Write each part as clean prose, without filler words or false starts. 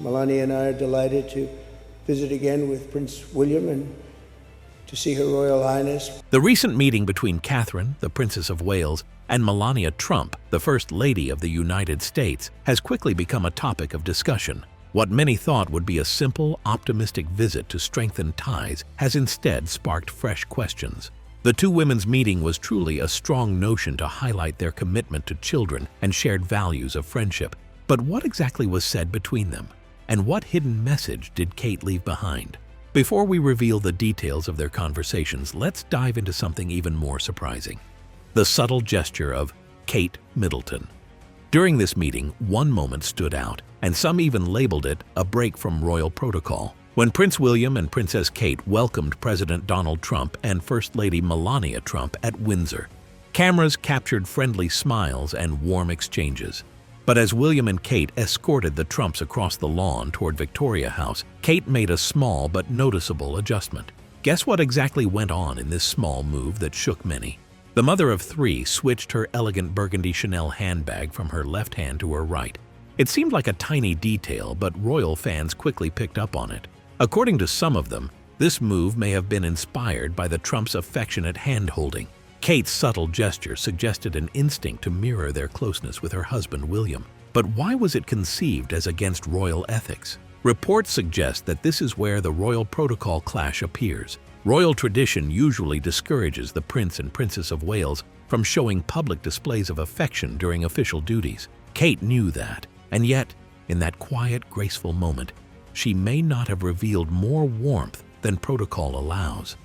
Melania and I are delighted to visit again with Prince William and to see Her Royal Highness. The recent meeting between Catherine, the Princess of Wales, and Melania Trump, the First Lady of the United States, has quickly become a topic of discussion. What many thought would be a simple, optimistic visit to strengthen ties has instead sparked fresh questions. The two women's meeting was truly a strong notion to highlight their commitment to children and shared values of friendship. But what exactly was said between them? And what hidden message did Kate leave behind? Before we reveal the details of their conversations, let's dive into something even more surprising: the subtle gesture of Kate Middleton. During this meeting, one moment stood out, and some even labeled it a break from royal protocol. When Prince William and Princess Kate welcomed President Donald Trump and First Lady Melania Trump at Windsor, cameras captured friendly smiles and warm exchanges. But as William and Kate escorted the Trumps across the lawn toward Victoria House, Kate made a small but noticeable adjustment. Guess what exactly went on in this small move that shook many? The mother of three switched her elegant burgundy Chanel handbag from her left hand to her right. It seemed like a tiny detail, but royal fans quickly picked up on it. According to some of them, this move may have been inspired by the Trumps' affectionate hand-holding. Kate's subtle gesture suggested an instinct to mirror their closeness with her husband William. But why was it conceived as against royal ethics? Reports suggest that this is where the royal protocol clash appears. Royal tradition usually discourages the Prince and Princess of Wales from showing public displays of affection during official duties. Kate knew that, and yet, in that quiet, graceful moment, she may not have revealed more warmth than protocol allows.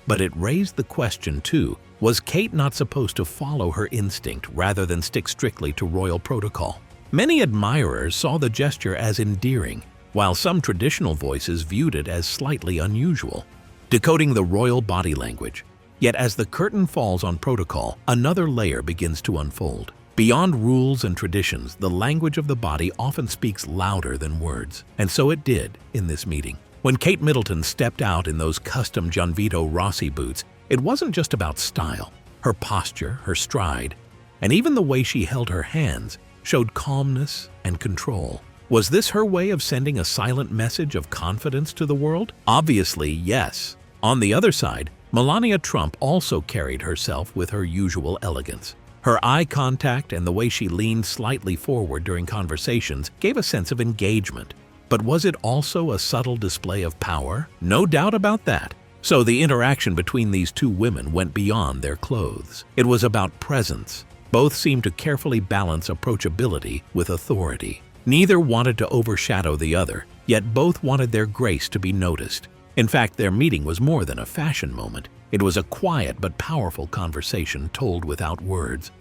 But it raised the question, too: was Kate not supposed to follow her instinct rather than stick strictly to royal protocol? Many admirers saw the gesture as endearing, while some traditional voices viewed it as slightly unusual. Decoding the royal body language. Yet as the curtain falls on protocol, another layer begins to unfold. Beyond rules and traditions, the language of the body often speaks louder than words. And so it did in this meeting. When Kate Middleton stepped out in those custom Gianvito Rossi boots, it wasn't just about style. Her posture, her stride, and even the way she held her hands showed calmness and control. Was this her way of sending a silent message of confidence to the world? Obviously, yes. On the other side, Melania Trump also carried herself with her usual elegance. Her eye contact and the way she leaned slightly forward during conversations gave a sense of engagement. But was it also a subtle display of power? No doubt about that. So the interaction between these two women went beyond their clothes. It was about presence. Both seemed to carefully balance approachability with authority. Neither wanted to overshadow the other, yet both wanted their grace to be noticed. In fact, their meeting was more than a fashion moment. It was a quiet but powerful conversation told without words.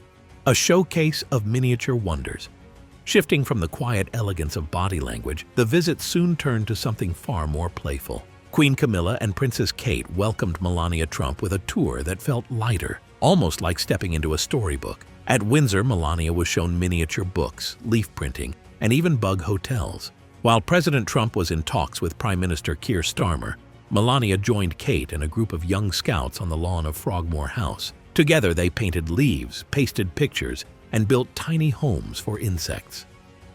A showcase of miniature wonders. Shifting from the quiet elegance of body language, the visit soon turned to something far more playful. Queen Camilla and Princess Kate welcomed Melania Trump with a tour that felt lighter, almost like stepping into a storybook. At Windsor, Melania was shown miniature books, leaf printing, and even bug hotels. While President Trump was in talks with Prime Minister Keir Starmer, Melania joined Kate and a group of young scouts on the lawn of Frogmore House. Together they painted leaves, pasted pictures, and built tiny homes for insects.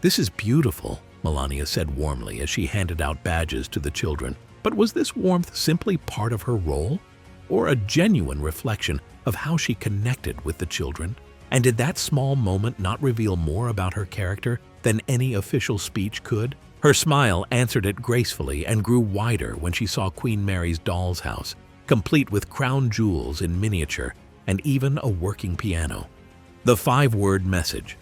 "This is beautiful," Melania said warmly as she handed out badges to the children. But was this warmth simply part of her role, or a genuine reflection of how she connected with the children? And did that small moment not reveal more about her character than any official speech could? Her smile answered it gracefully and grew wider when she saw Queen Mary's doll's house, complete with crown jewels in miniature and even a working piano. The five-word message.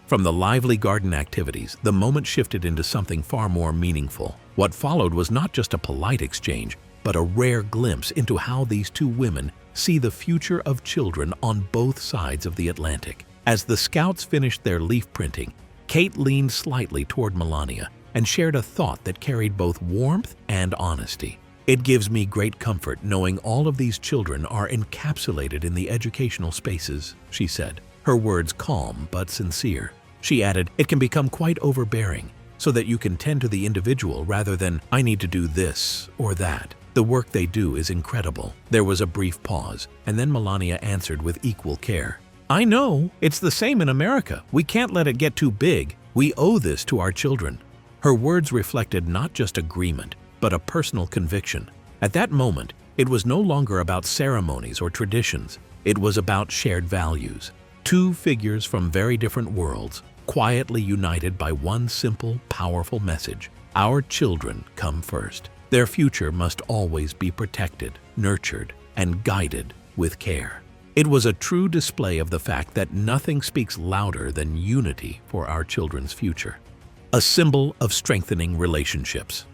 From the lively garden activities, the moment shifted into something far more meaningful. What followed was not just a polite exchange, but a rare glimpse into how these two women see the future of children on both sides of the Atlantic. As the scouts finished their leaf printing, Kate leaned slightly toward Melania and shared a thought that carried both warmth and honesty. "It gives me great comfort knowing all of these children are encapsulated in the educational spaces," she said, her words calm but sincere. She added, "It can become quite overbearing, so that you can tend to the individual rather than, 'I need to do this or that.' The work they do is incredible." There was a brief pause, and then Melania answered with equal care. "I know, it's the same in America. We can't let it get too big. We owe this to our children." Her words reflected not just agreement, but a personal conviction. At that moment, it was no longer about ceremonies or traditions. It was about shared values. Two figures from very different worlds, quietly united by one simple, powerful message. Our children come first. Their future must always be protected, nurtured, and guided with care. It was a true display of the fact that nothing speaks louder than unity for our children's future. A symbol of strengthening relationships.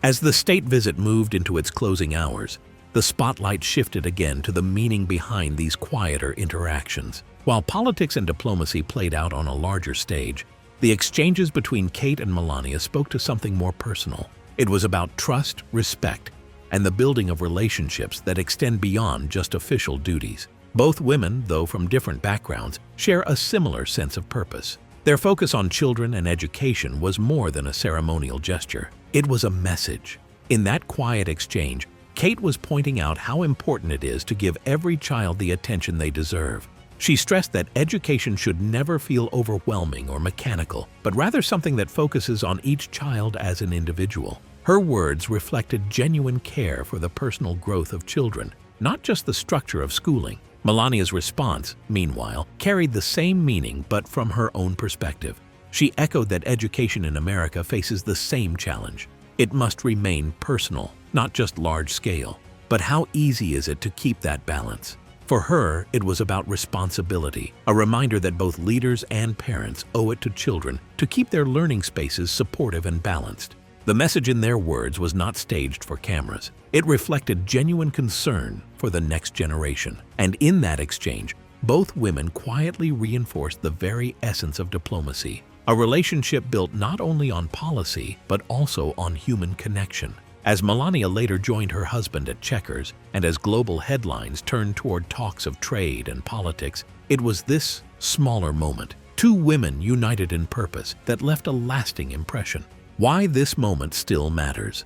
As the state visit moved into its closing hours, the spotlight shifted again to the meaning behind these quieter interactions. While politics and diplomacy played out on a larger stage, the exchanges between Kate and Melania spoke to something more personal. It was about trust, respect, and the building of relationships that extend beyond just official duties. Both women, though from different backgrounds, share a similar sense of purpose. Their focus on children and education was more than a ceremonial gesture. It was a message. In that quiet exchange, Kate was pointing out how important it is to give every child the attention they deserve. She stressed that education should never feel overwhelming or mechanical, but rather something that focuses on each child as an individual. Her words reflected genuine care for the personal growth of children, not just the structure of schooling. Melania's response, meanwhile, carried the same meaning but from her own perspective. She echoed that education in America faces the same challenge. It must remain personal, not just large-scale. But how easy is it to keep that balance? For her, it was about responsibility, a reminder that both leaders and parents owe it to children to keep their learning spaces supportive and balanced. The message in their words was not staged for cameras. It reflected genuine concern for the next generation. And in that exchange, both women quietly reinforced the very essence of diplomacy, a relationship built not only on policy, but also on human connection. As Melania later joined her husband at Chequers, and as global headlines turned toward talks of trade and politics, it was this smaller moment, two women united in purpose, that left a lasting impression. Why this moment still matters.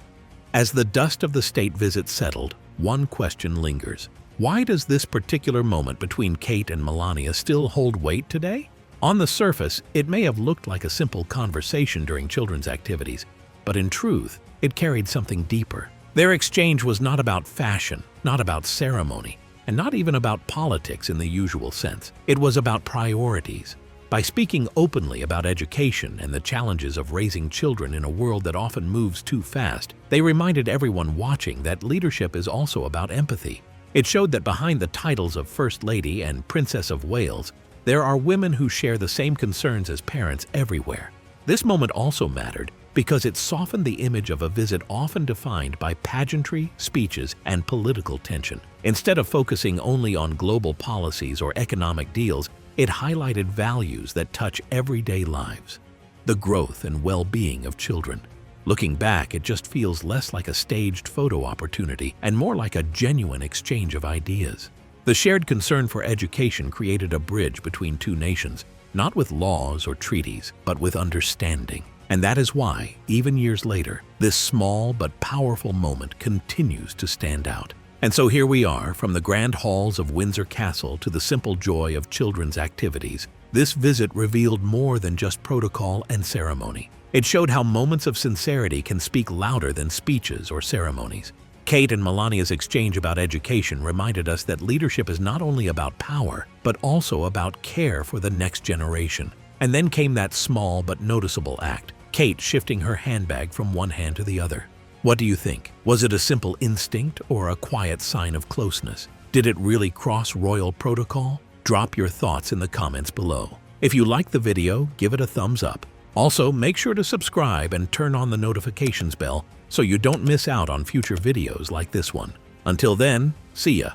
As the dust of the state visit settled, one question lingers. Why does this particular moment between Kate and Melania still hold weight today? On the surface, it may have looked like a simple conversation during children's activities, but in truth, it carried something deeper. Their exchange was not about fashion, not about ceremony, and not even about politics in the usual sense. It was about priorities. By speaking openly about education and the challenges of raising children in a world that often moves too fast, they reminded everyone watching that leadership is also about empathy. It showed that behind the titles of First Lady and Princess of Wales, there are women who share the same concerns as parents everywhere. This moment also mattered because it softened the image of a visit often defined by pageantry, speeches, and political tension. Instead of focusing only on global policies or economic deals, it highlighted values that touch everyday lives, the growth and well-being of children. Looking back, it just feels less like a staged photo opportunity and more like a genuine exchange of ideas. The shared concern for education created a bridge between two nations, not with laws or treaties, but with understanding. And that is why, even years later, this small but powerful moment continues to stand out. And so here we are, from the grand halls of Windsor Castle to the simple joy of children's activities. This visit revealed more than just protocol and ceremony. It showed how moments of sincerity can speak louder than speeches or ceremonies. Kate and Melania's exchange about education reminded us that leadership is not only about power, but also about care for the next generation. And then came that small but noticeable act, Kate shifting her handbag from one hand to the other. What do you think? Was it a simple instinct or a quiet sign of closeness? Did it really cross royal protocol? Drop your thoughts in the comments below. If you liked the video, give it a thumbs up. Also, make sure to subscribe and turn on the notifications bell so you don't miss out on future videos like this one. Until then, see ya.